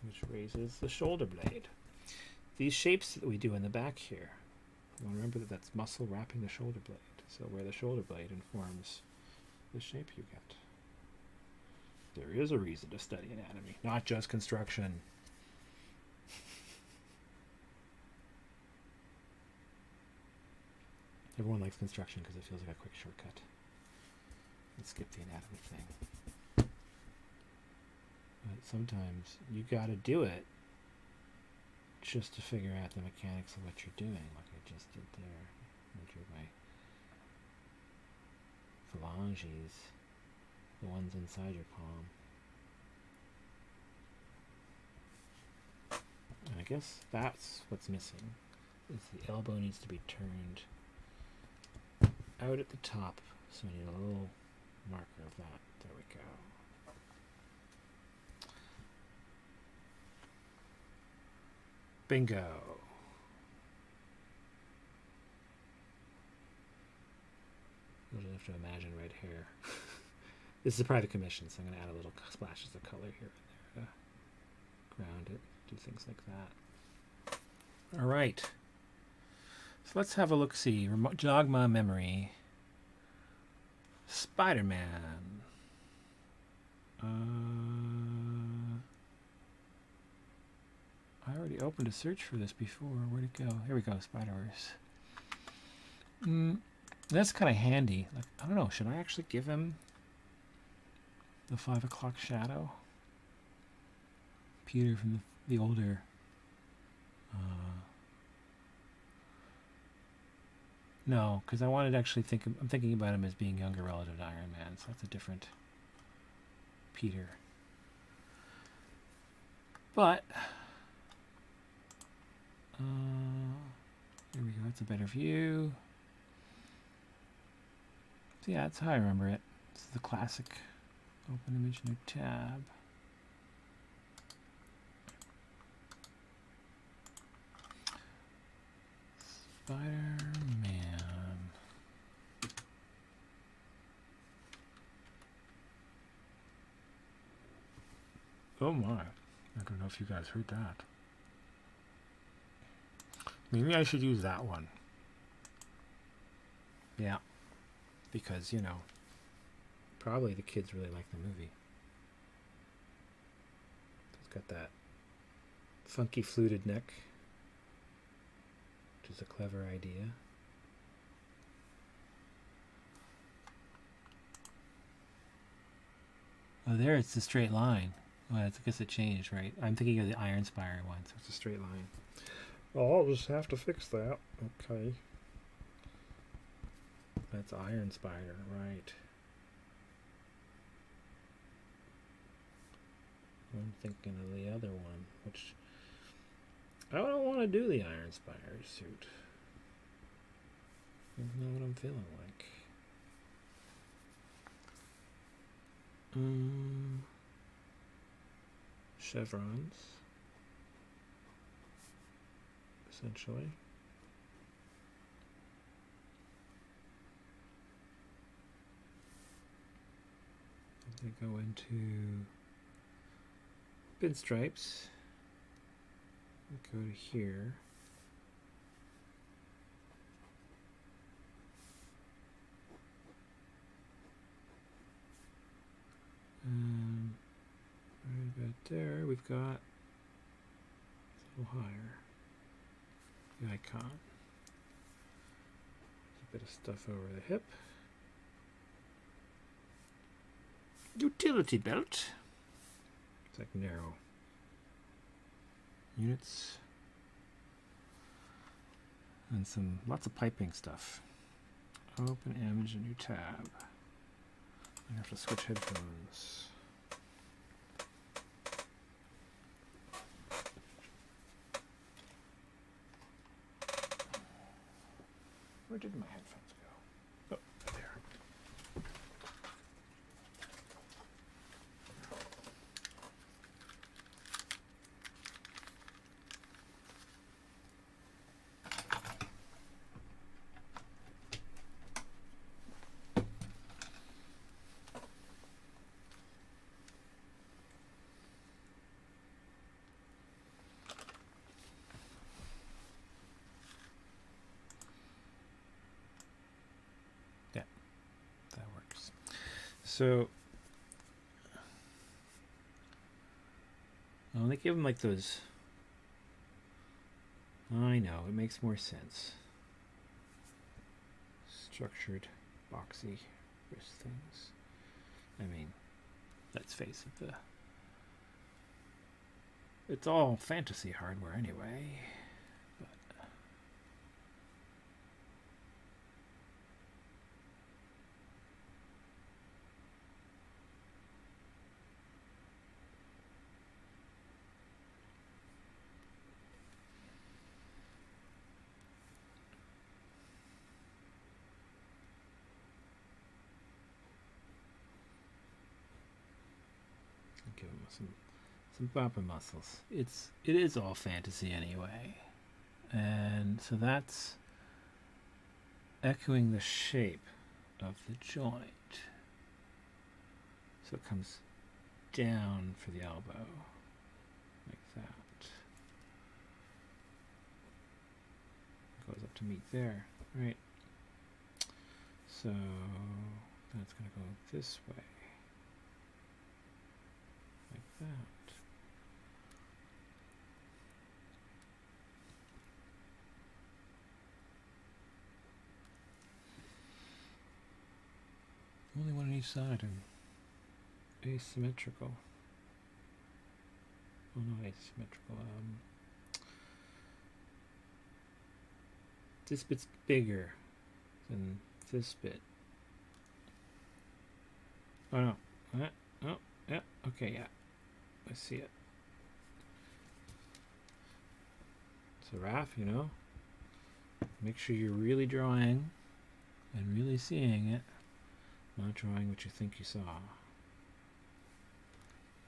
Which raises the shoulder blade. These shapes that we do in the back here, you remember that that's muscle wrapping the shoulder blade. So where the shoulder blade informs the shape you get. There is a reason to study anatomy, not just construction. Everyone likes construction because it feels like a quick shortcut. Let's skip the anatomy thing. But sometimes you gotta do it just to figure out the mechanics of what you're doing, like I just did there. I drew my phalanges, the ones inside your palm. And I guess that's what's missing, is the elbow needs to be turned out at the top, so I need a little marker of that. There we go. Bingo. You'll just have to imagine red hair. This is a private commission, so I'm going to add a little splashes of color here and there to ground it, do things like that. All right. So let's have a look-see. Jog my memory. Spider-Man. I already opened a search for this before. Where'd it go? Here we go, Spider-Verse. That's kind of handy. Like, I don't know, should I actually give him the 5 o'clock shadow? Peter from the older No, because I wanted to actually I'm thinking about him as being younger relative to Iron Man, so that's a different Peter. But here we go. That's a better view. So yeah, that's how I remember it. This is the classic open image, new tab. Spider-Man. Oh my. I don't know if you guys heard that. Maybe I should use that one. Yeah. Because, you know, probably the kids really like the movie. It's got that funky fluted neck, which is a clever idea. Oh, there it's the straight line. Well, I guess it changed, right? I'm thinking of the Iron Spire one, so it's a straight line. Oh, I'll just have to fix that. Okay. That's Iron Spider, right. I'm thinking of the other one, which I don't want to do the Iron Spider suit. I don't know what I'm feeling like. Chevrons, essentially. They go into pinstripes. We go to here. Right about there, we've got a little higher. The icon. A bit of stuff over the hip. Utility belt. It's like narrow. Units. And lots of piping stuff. Open image, a new tab. I have to switch headphones. Where did my headphones go? Oh, there. So, oh, they give them like those. I know, it makes more sense. Structured, boxy wrist things. I mean, let's face it, it's all fantasy hardware anyway. Give them some bumper muscles. It is all fantasy anyway, and so that's echoing the shape of the joint. So it comes down for the elbow, like that. Goes up to meet there, right? So that's going to go this way. Like that. Only one on each side and asymmetrical. Oh no, asymmetrical. This bit's bigger than this bit. Oh no. Oh, yeah. Okay, yeah. I see it. So Raph, you know, make sure you're really drawing and really seeing it, not drawing what you think you saw.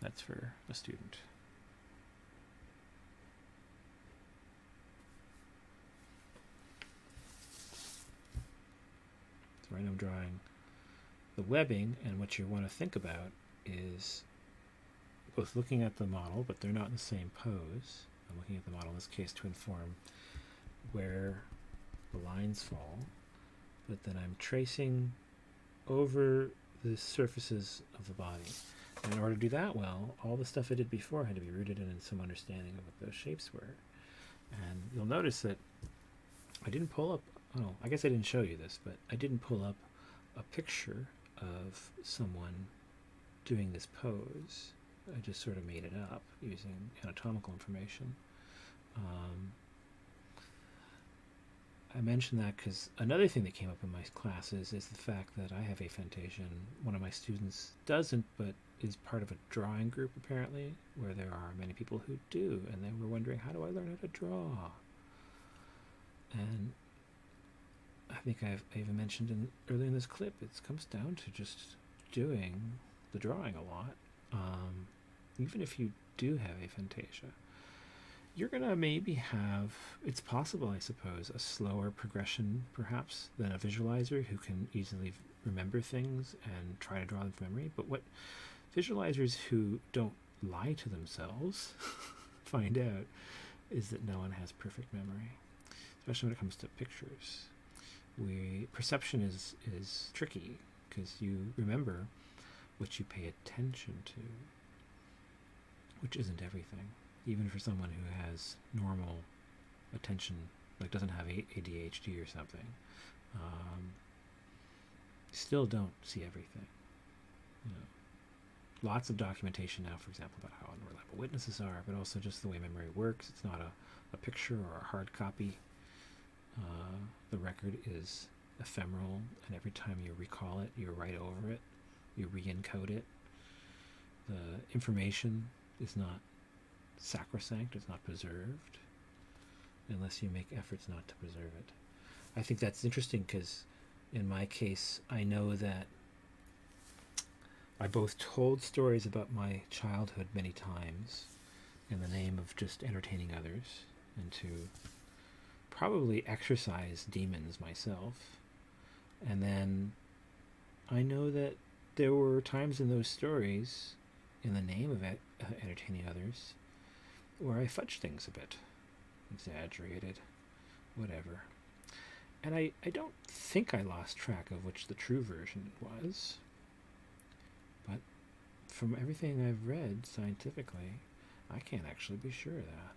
That's for a student. So right now I'm drawing the webbing, and what you want to think about is both looking at the model, but they're not in the same pose. I'm looking at the model in this case to inform where the lines fall, but then I'm tracing over the surfaces of the body. And in order to do that well, all the stuff I did before had to be rooted in some understanding of what those shapes were. And you'll notice that I didn't pull up, oh, I guess I didn't show you this, but I didn't pull up a picture of someone doing this pose. I just sort of made it up using anatomical information. I mentioned that because another thing that came up in my classes is the fact that I have aphantasia. One of my students doesn't, but is part of a drawing group apparently, where there are many people who do, and they were wondering, how do I learn how to draw? And I think I've even mentioned earlier in this clip, it comes down to just doing the drawing a lot. Even if you do have aphantasia, you're going to maybe have, it's possible, I suppose, a slower progression perhaps than a visualizer who can easily remember things and try to draw them from memory. But what visualizers who don't lie to themselves find out is that no one has perfect memory, especially when it comes to pictures. Perception is tricky because you remember what you pay attention to, which isn't everything. Even for someone who has normal attention, like doesn't have ADHD or something, still don't see everything. You know, lots of documentation now, for example, about how unreliable witnesses are, but also just the way memory works. It's not a picture or a hard copy. The record is ephemeral, and every time you recall it, you write over it, you re-encode it. The information is not sacrosanct, it's not preserved, unless you make efforts not to preserve it. I think that's interesting because in my case, I know that I both told stories about my childhood many times in the name of just entertaining others and to probably exercise demons myself. And then I know that there were times in those stories, in the name of entertaining others, where I fudged things a bit, exaggerated, whatever. And I don't think I lost track of which the true version was, but from everything I've read scientifically, I can't actually be sure of that.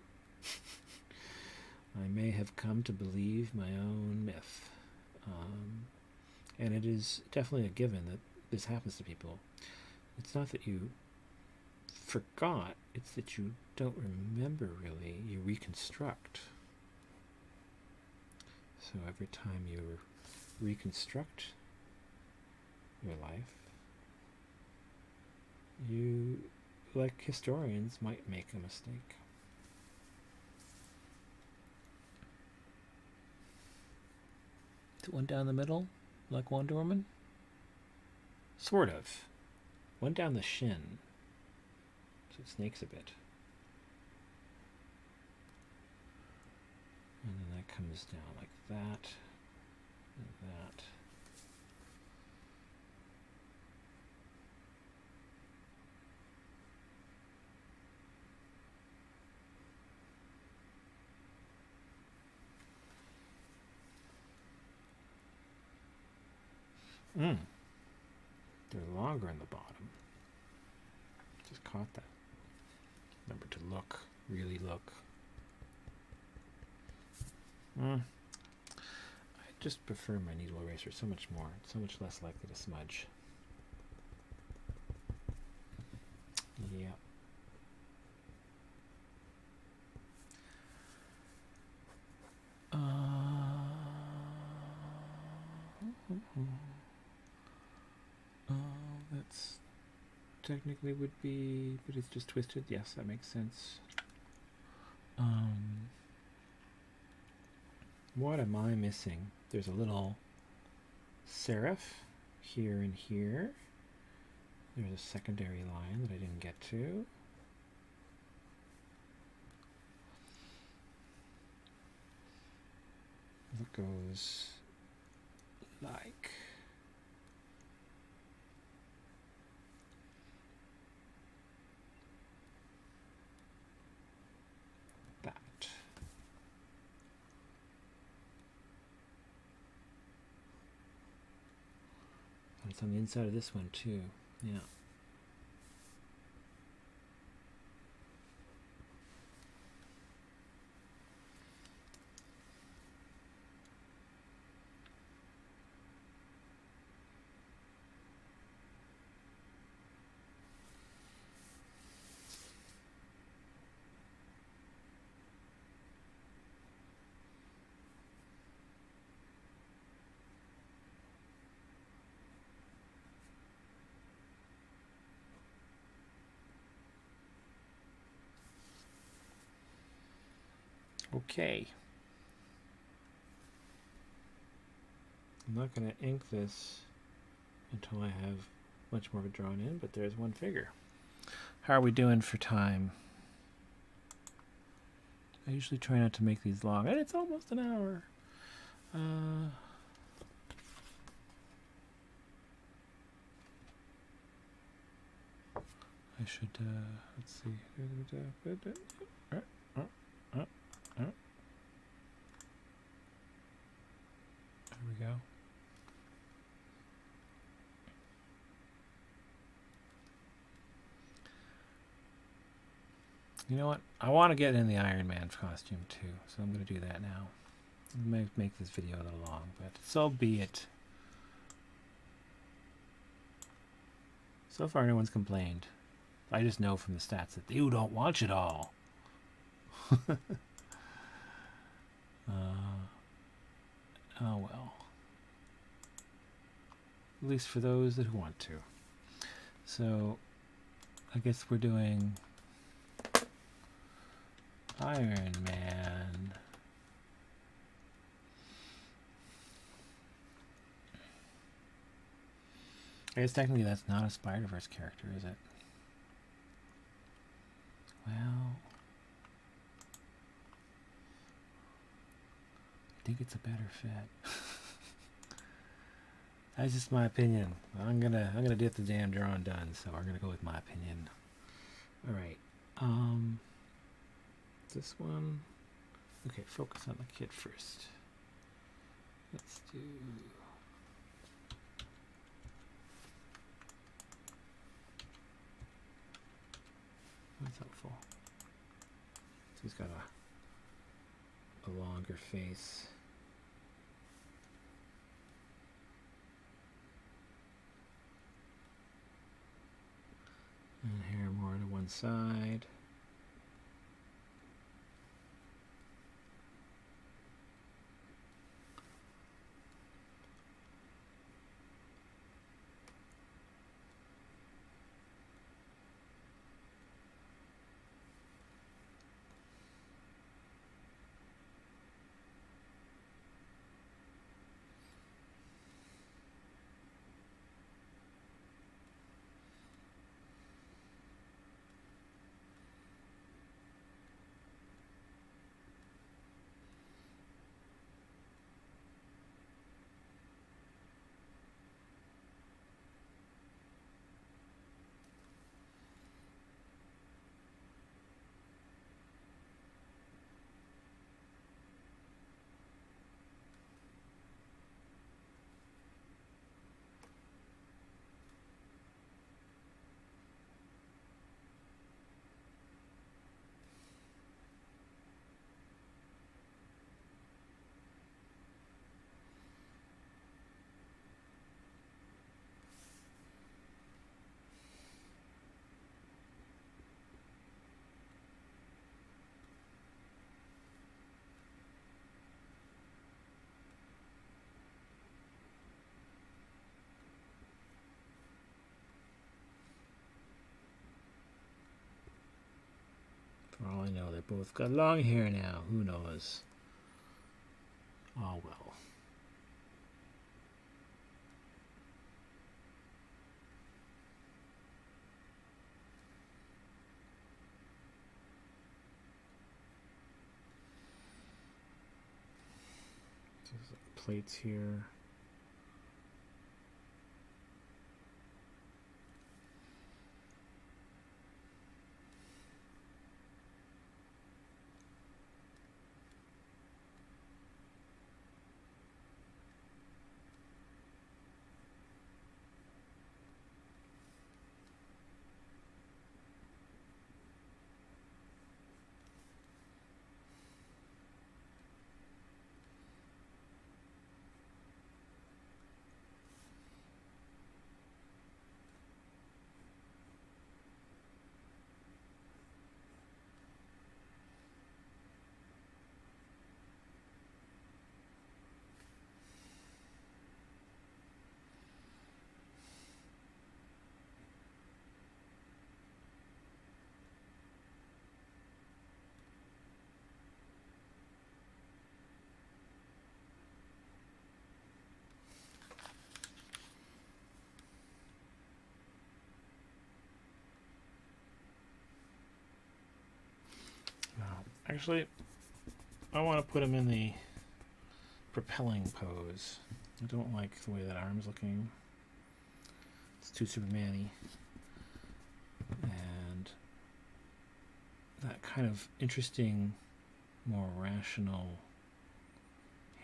I may have come to believe my own myth. And it is definitely a given that this happens to people. It's not that you forgot, it's that you don't remember really, you reconstruct. So every time you reconstruct your life, you, like historians, might make a mistake. Is it one down the middle, like Wonder Woman? Sort of. One down the shin, so it snakes a bit. And then that comes down like that, and that. They're longer in the bottom. Just caught that. Remember to look, really look. I just prefer my needle eraser so much more. It's so much less likely to smudge. Yeah. technically would be, but it's just twisted. Yes, that makes sense. What am I missing? There's a little serif here and here. There's a secondary line that I didn't get to. It goes like that. And it's on the inside of this one too. Yeah. Okay. I'm not going to ink this until I have much more of it drawn in, but there's one figure. How are we doing for time? I usually try not to make these long, and it's almost an hour. I should, let's see. There we go. You know what? I want to get in the Iron Man costume too, so I'm going to do that now. I may make this video a little long, but so be it. So far, no one's complained. I just know from the stats that you don't watch it all. Oh well. At least for those that want to. So, I guess we're doing Iron Man. I guess technically that's not a Spider-Verse character, is it? Well, I think it's a better fit. That's just my opinion. I'm gonna get the damn drawing done, so I'm gonna go with my opinion. All right. This one. Okay, focus on the kit first. Let's do. That's helpful. So he's got a longer face. And hair more to one side. know they both got long hair now. Who knows? Oh well. Plates here. Actually, I want to put him in the propelling pose. I don't like the way that arm's looking. It's too Superman-y. And that kind of interesting, more rational,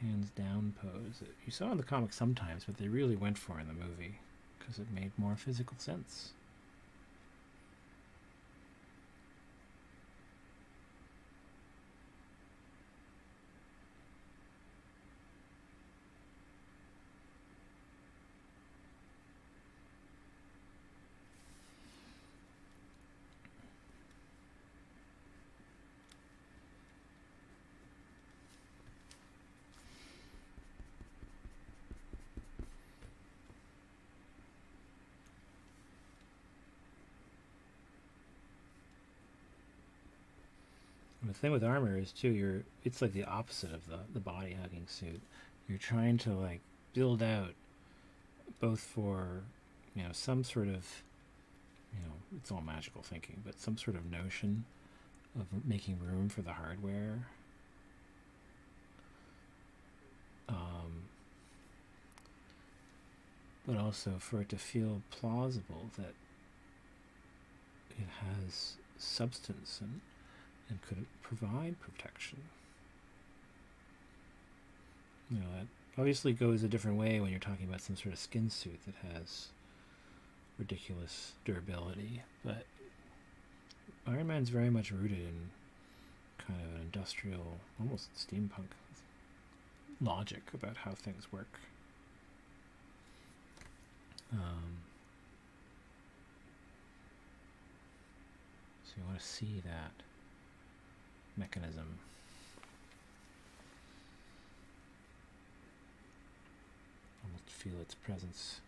hands-down pose that you saw in the comics sometimes, but they really went for in the movie because it made more physical sense. The thing with armor is too, it's like the opposite of the body hugging suit. You're trying to like build out both for, some sort of, it's all magical thinking, but some sort of notion of making room for the hardware. But also for it to feel plausible that it has substance and could provide protection. That obviously goes a different way when you're talking about some sort of skin suit that has ridiculous durability, but Iron Man's very much rooted in kind of an industrial, almost steampunk logic about how things work. So you want to see that mechanism. Almost feel its presence.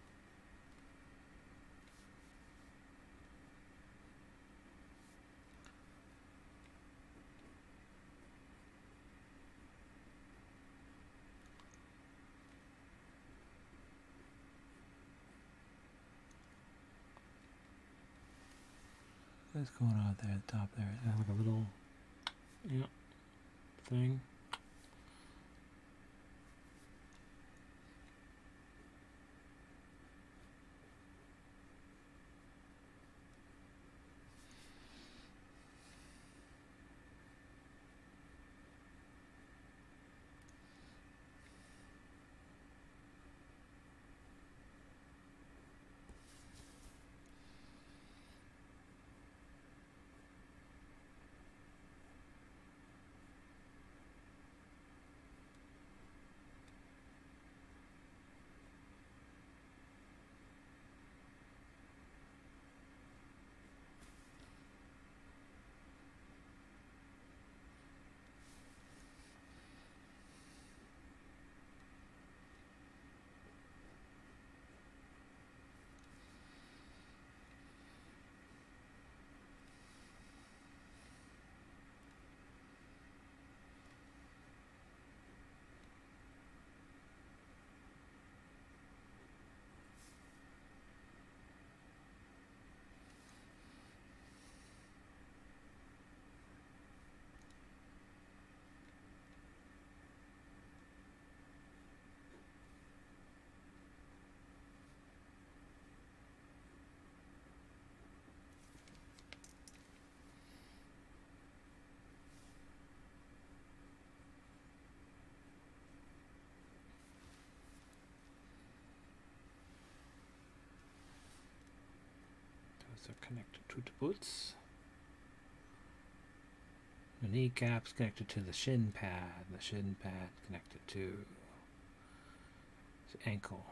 What's going on there at the top there? Is that like a little thing? are connected to the boots. The kneecaps connected to the shin pad. The shin pad connected to the ankle.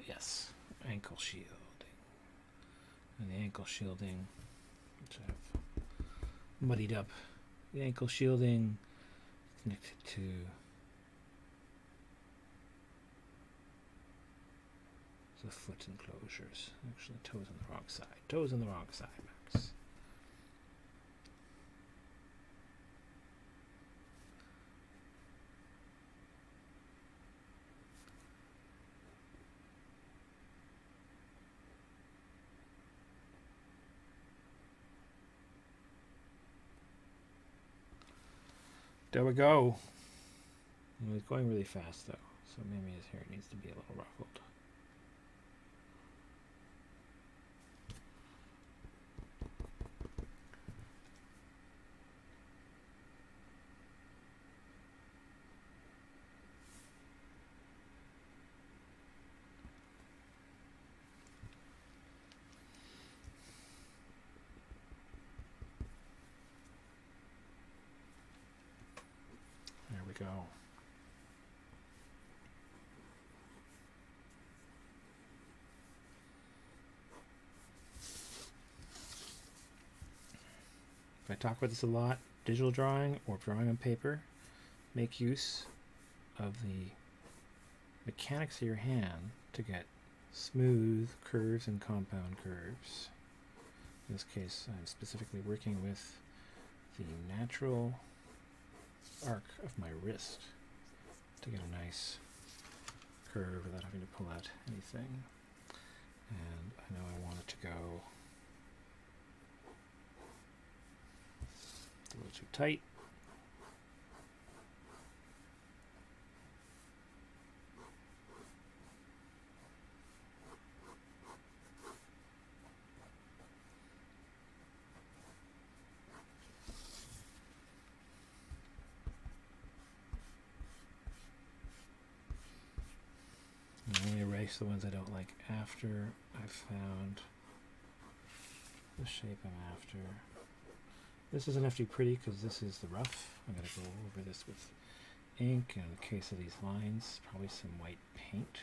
Yes, ankle shielding. And the ankle shielding, which I've muddied up. The ankle shielding connected to the foot enclosures. Actually, toes on the wrong side. Toes on the wrong side, Max. There we go. It was going really fast though, so maybe his hair needs to be a little ruffled. There we go. I talk about this a lot. Digital drawing or drawing on paper, make use of the mechanics of your hand to get smooth curves and compound curves. In this case, I'm specifically working with the natural arc of my wrist to get a nice curve without having to pull out anything. And I know I want it to go a little too tight. I'm going to erase the ones I don't like after I've found the shape I'm after. This doesn't have to be pretty because this is the rough. I'm going to go over this with ink, and in the case of these lines, probably some white paint.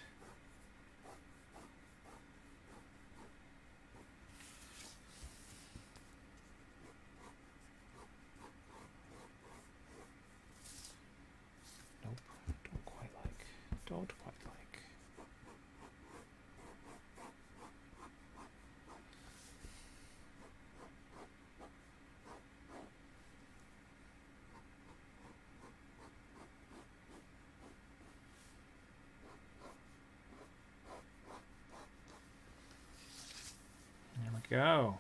Nope, don't quite like. Don't quite like. Go.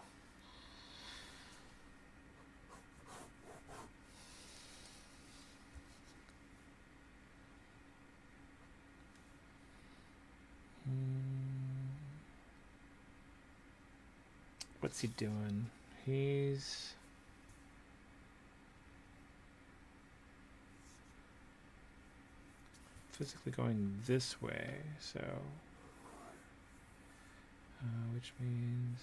What's he doing? He's physically going this way, so which means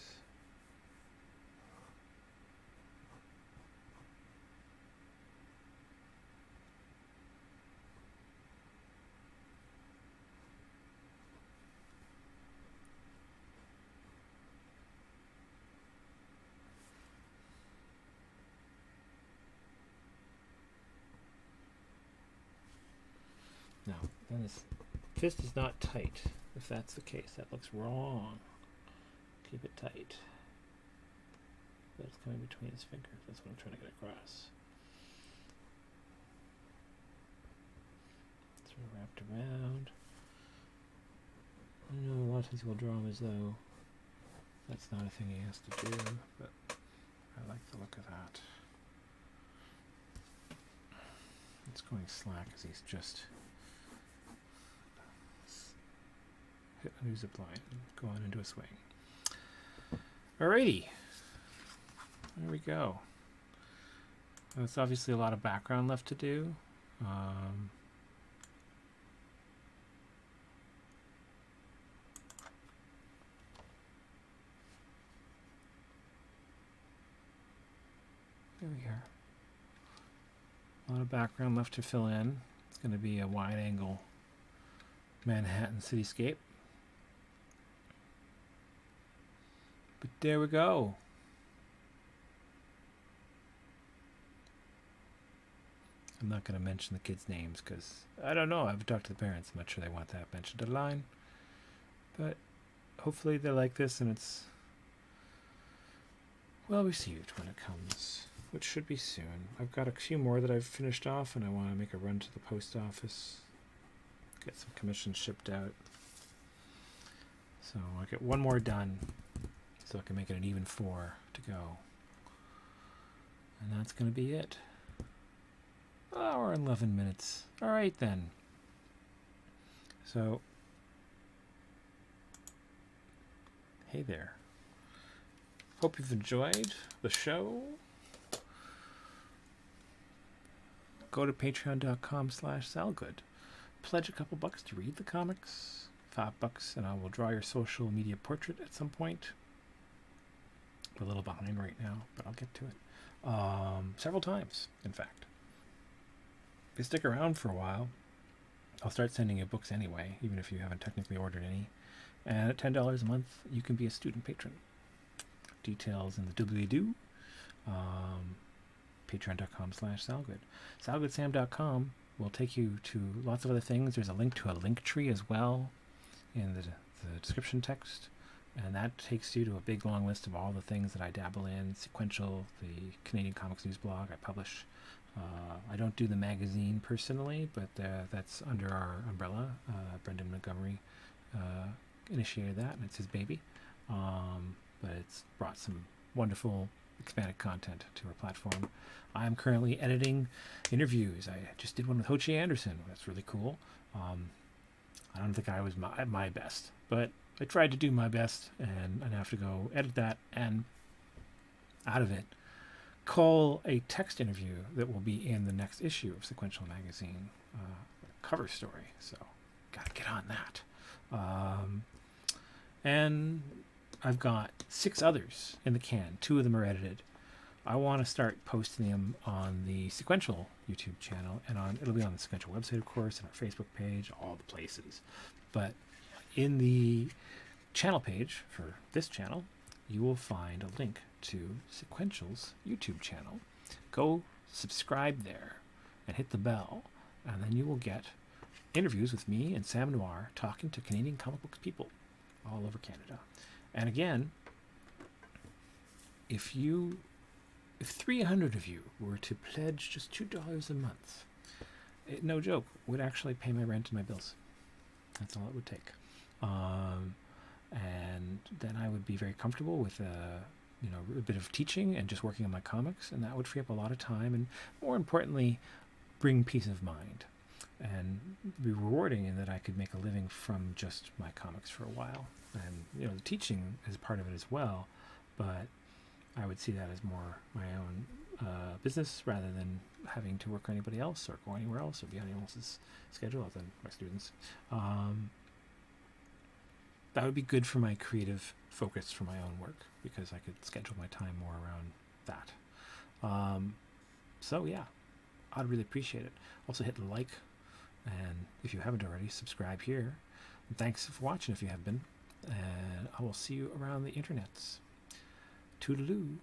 no, then his fist is not tight. If that's the case, that looks wrong. Keep it tight. But it's coming between his fingers. That's what I'm trying to get across. Sort of wrapped around. I know a lot of times we'll draw him as though that's not a thing he has to do, but I like the look of that. It's going slack as he's just hit a new zip line and go on into a swing. Alrighty, there we go. There's obviously a lot of background left to do. There we are. A lot of background left to fill in. It's going to be a wide angle Manhattan cityscape. But there we go. I'm not going to mention the kids' names because I don't know. I haven't talked to the parents. I'm not sure they want that mentioned online. But hopefully they like this and it's well received when it comes, which should be soon. I've got a few more that I've finished off and I want to make a run to the post office, get some commissions shipped out. So I'll get one more done so I can make it an even 4 to go. And that's going to be it. Hour and 11 minutes. All right then. So, hey there. Hope you've enjoyed the show. Go to patreon.com/salgood. Pledge a couple bucks to read the comics. $5 and I will draw your social media portrait at some point. We're a little behind right now, but I'll get to it. Several times, in fact. If you stick around for a while, I'll start sending you books anyway, even if you haven't technically ordered any. And at $10 a month, you can be a student patron. Details in the doobly-doo. Patreon.com/salgood. SalgoodSam.com will take you to lots of other things. There's a link to a link tree as well in the description text. And that takes you to a big long list of all the things that I dabble in. Sequential, the Canadian Comics News blog I publish. I don't do the magazine personally, but that's under our umbrella. Brendan Montgomery initiated that, and it's his baby. But it's brought some wonderful expanded content to our platform. I'm currently editing interviews. I just did one with Ho Chi Anderson. That's really cool. I don't think I was my best, but I tried to do my best, and I have to go edit that, and out of it, call a text interview that will be in the next issue of Sequential Magazine, cover story. So, gotta get on that. And I've got 6 others in the can. 2 of them are edited. I want to start posting them on the Sequential YouTube channel, and it'll be on the Sequential website, of course, and our Facebook page, all the places. But in the channel page for this channel, you will find a link to Sequential's YouTube channel. Go subscribe there and hit the bell, and then you will get interviews with me and Sam Noir talking to Canadian comic book people all over Canada. And again, if 300 of you were to pledge just $2 a month, no joke, would actually pay my rent and my bills. That's all it would take. And then I would be very comfortable with a bit of teaching and just working on my comics, and that would free up a lot of time and, more importantly, bring peace of mind and be rewarding in that I could make a living from just my comics for a while. And the teaching is part of it as well, but I would see that as more my own business rather than having to work for anybody else or go anywhere else or be on anyone else's schedule other than my students. That would be good for my creative focus for my own work because I could schedule my time more around that. So yeah, I'd really appreciate it. Also hit like, and if you haven't already, subscribe here. And thanks for watching if you have been, and I will see you around the internets. Toodaloo.